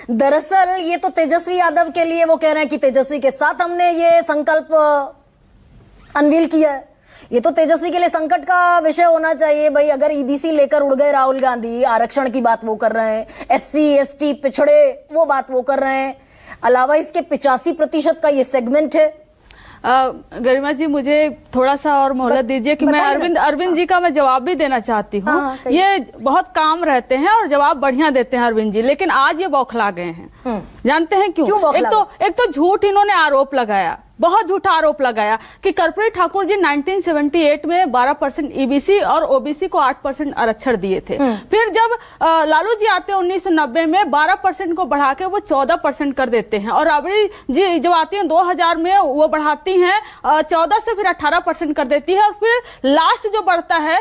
दरअसल ये तो तेजस्वी यादव के लिए वो कह रहे हैं कि तेजस्वी के साथ हमने ये संकल्प अनवील किया है। ये तो तेजस्वी के लिए संकट का विषय होना चाहिए भाई। अगर ईबीसी लेकर उड़ गए राहुल गांधी, आरक्षण की बात वो कर रहे हैं, एससी एसटी पिछड़े वो बात वो कर रहे हैं, अलावा इसके 85% का ये सेगमेंट है। गरिमा जी मुझे थोड़ा सा और मोहलत दीजिए कि मैं अरविंद जी का मैं जवाब भी देना चाहती हूँ। हाँ, ये बहुत काम रहते हैं और जवाब बढ़िया देते हैं अरविंद जी, लेकिन आज ये बौखला गए हैं। जानते हैं क्यों? एक तो झूठ इन्होंने आरोप लगाया, बहुत झूठा आरोप लगाया कि कर्पूरी ठाकुर जी 1978 में 12% ईबीसी और ओबीसी को 8% आरक्षण दिए थे। फिर जब लालू जी आते हैं 1990 में 12% को बढ़ा के वो 14% कर देते हैं, और राबड़ी जी जब आती हैं 2000 में वो बढ़ाती हैं 14 से फिर 18% कर देती है, और फिर लास्ट जो बढ़ता है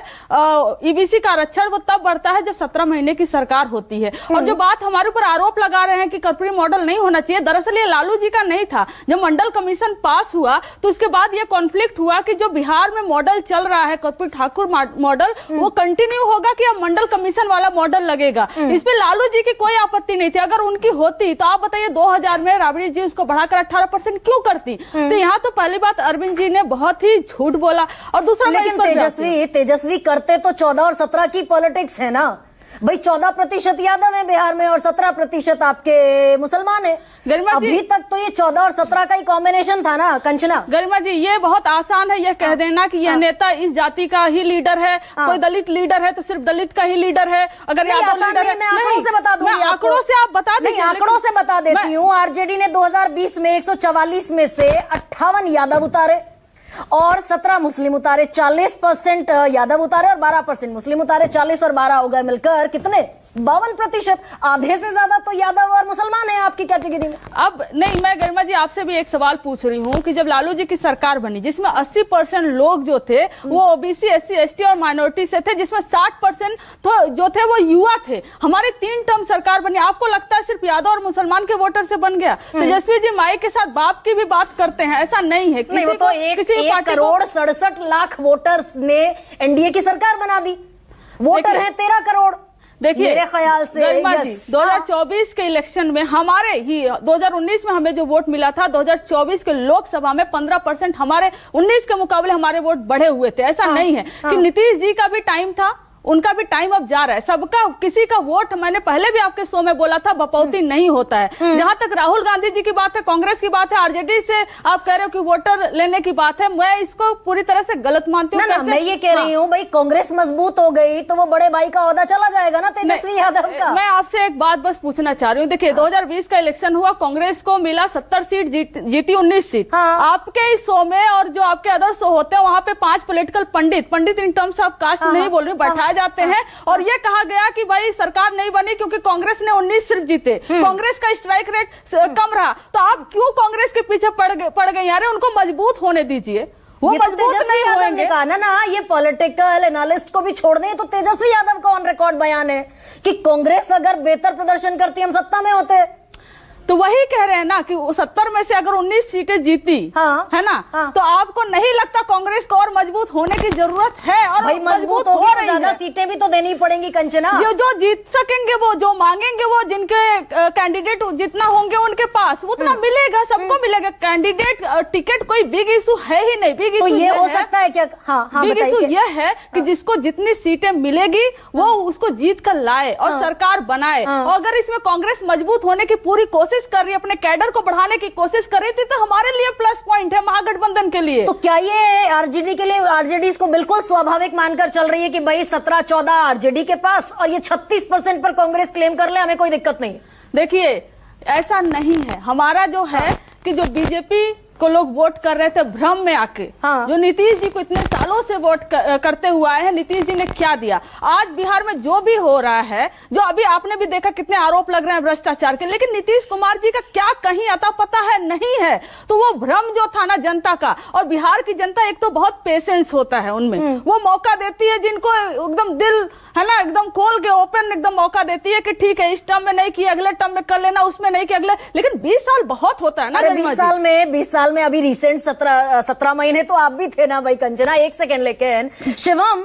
ईबीसी का आरक्षण वो तब बढ़ता है जब 17 महीने की सरकार होती है। और जो बात हमारे ऊपर आरोप लगा रहे हैं कि कर्पूरी मॉडल नहीं होना चाहिए, दरअसल ये लालू जी का नहीं था। जब मंडल कमीशन पास हुआ तो उसके बाद ये कॉन्फ्लिक्ट हुआ कि जो बिहार में मॉडल चल रहा है कर्पूरी ठाकुर मॉडल, वो कंटिन्यू होगा कि अब मंडल कमीशन वाला मॉडल लगेगा। इसमें लालू जी की कोई आपत्ति नहीं थी। अगर उनकी होती तो आप बताइए 2000 में राबड़ी जी उसको बढ़ाकर 18% क्यों करती? तो यहाँ तो पहली बात अरविंद जी ने बहुत ही झूठ बोला। और दूसरा, लेकिन तेजस्वी करते तो 14 और 17 की पॉलिटिक्स है ना भाई। 14% यादव है बिहार में और 17% आपके मुसलमान है। अभी तक तो ये 14 और 17 का ही कॉम्बिनेशन था ना कंचना। गरिमा जी ये बहुत आसान है ये कह देना कि यह नेता इस जाति का ही लीडर है, कोई दलित लीडर है तो सिर्फ दलित का ही लीडर है। अगर यादव लीडर है, मैं आंकड़ों से बता दूंगी, आंकड़ों से आप बता दीजिए। आंकड़ों से बता देती हूँ। आरजेडी ने 2020 में 144 में से 58 यादव उतारे और 17 मुस्लिम उतारे। 40% यादव उतारे और 12% मुस्लिम उतारे। 40 और 12 हो गए मिलकर कितने? 52%। आधे से ज्यादा तो यादव और मुसलमान है आपकी कैटेगरी में। अब नहीं, मैं गरिमा जी आपसे भी एक सवाल पूछ रही हूँ कि जब लालू जी की सरकार बनी जिसमें 80% लोग जो थे वो ओबीसी एससी एसटी और माइनॉरिटी से थे, जिसमें 60% जो थे वो युवा थे। हमारी 3 टर्म सरकार बनी, आपको लगता है सिर्फ यादव और मुसलमान के वोटर से बन गया? तेजस्वी जी माई के साथ बाप की भी बात करते हैं, ऐसा नहीं है। नहीं, वो तो 1 करोड़ 67 लाख वोटर्स ने एनडीए की सरकार बना दी। वोटर है 13 करोड़। देखिए मेरे ख्याल से 2024 के इलेक्शन में हमारे ही 2019 में हमें जो वोट मिला था, 2024 के लोकसभा में 15% हमारे 19 के मुकाबले हमारे वोट बढ़े हुए थे। ऐसा नहीं है कि नीतीश जी का भी टाइम था, उनका भी टाइम अब जा रहा है। सबका किसी का वोट, मैंने पहले भी आपके शो में बोला था, बपौती नहीं होता है। जहां तक राहुल गांधी जी की बात है, कांग्रेस की बात है, आरजेडी से आप कह रहे हो कि वोटर लेने की बात है, मैं इसको पूरी तरह से गलत मानती हूँ। मैं ये कह रही हूँ भाई कांग्रेस मजबूत हो गई तो वो बड़े भाई का ओहदा चला जाएगा ना तेजस्वी यादव का। मैं आपसे एक बात बस पूछना चाह रही हूँ। देखिए 2020 का इलेक्शन हुआ, कांग्रेस को मिला 70 सीट, जीती 19 सीट। आपके इस शो में और जो आपके अदर शो होते हैं वहां पे 5 political pundit in terms of caste नहीं बोल रही, बैठाए जाते हैं और ये कहा गया कि भाई सरकार नहीं बनी क्योंकि कांग्रेस ने 19 सिर्फ जीते, कांग्रेस का स्ट्राइक रेट कम रहा। तो आप क्यों कांग्रेस के पीछे पड़ गए? यार उनको मजबूत होने दीजिए, वो मजबूत नहीं होंगे। ना ये पॉलिटिकल एनालिस्ट को भी छोड़ दें तो तेजस्वी यादव का ऑन रिकॉर्ड बयान है कि कांग्रेस अगर बेहतर प्रदर्शन करती हम सत्ता में होते। तो वही कह रहे हैं ना कि 70 में से अगर 19 सीटें जीती है ना, तो आपको नहीं लगता कांग्रेस को और मजबूत होने की जरूरत है? और भाई मजबूत हो रही है, ज्यादा सीटें भी तो देनी पड़ेंगी कंचना। जो जीत सकेंगे, वो जो मांगेंगे, वो जिनके कैंडिडेट जितना होंगे उनके पास उतना मिलेगा, सबको मिलेगा। कैंडिडेट टिकट कोई बिग इशू है ही नहीं। बिग इशू ये हो सकता है क्या? बिग इशू ये है कि जिसको जितनी सीटें मिलेगी वो उसको जीत कर लाए और सरकार बनाए। और अगर इसमें कांग्रेस मजबूत होने की पूरी कोशिश कर रही है, अपने कैडर को बढ़ाने की कोशिश कर रही थी, तो हमारे लिए प्लस पॉइंट है महागठबंधन के लिए। तो क्या ये आरजेडी के लिए, आरजेडी इसको बिल्कुल स्वाभाविक मानकर चल रही है कि भाई 17-14 आरजेडी के पास और ये 36% पर कांग्रेस क्लेम कर ले, हमें कोई दिक्कत नहीं? देखिए ऐसा नहीं है। हमारा जो है कि जो बीजेपी को लोग वोट कर रहे थे भ्रम में आके, जो नीतीश जी को इतने सालों से वोट करते हुए आए हैं, नीतीश जी ने क्या दिया? आज बिहार में जो भी हो रहा है, जो अभी आपने भी देखा कितने आरोप लग रहे हैं भ्रष्टाचार के, लेकिन नीतीश कुमार जी का क्या कहीं अता पता है? नहीं है। तो वो भ्रम जो था ना जनता का, और बिहार की जनता एक तो बहुत पेशेंस होता है उनमें, वो मौका देती है जिनको एकदम दिल है ना एकदम खोल के ओपन एकदम मौका देती है कि ठीक है इस टर्म में नहीं किया, अगले टर्म में कर लेना, उसमें नहीं किया अगले। लेकिन 20 साल बहुत होता है ना। 20 साल में अभी रिसेंट 17 महीने तो आप भी थे ना भाई कंचना। एक सेकेंड, लेकिन शिवम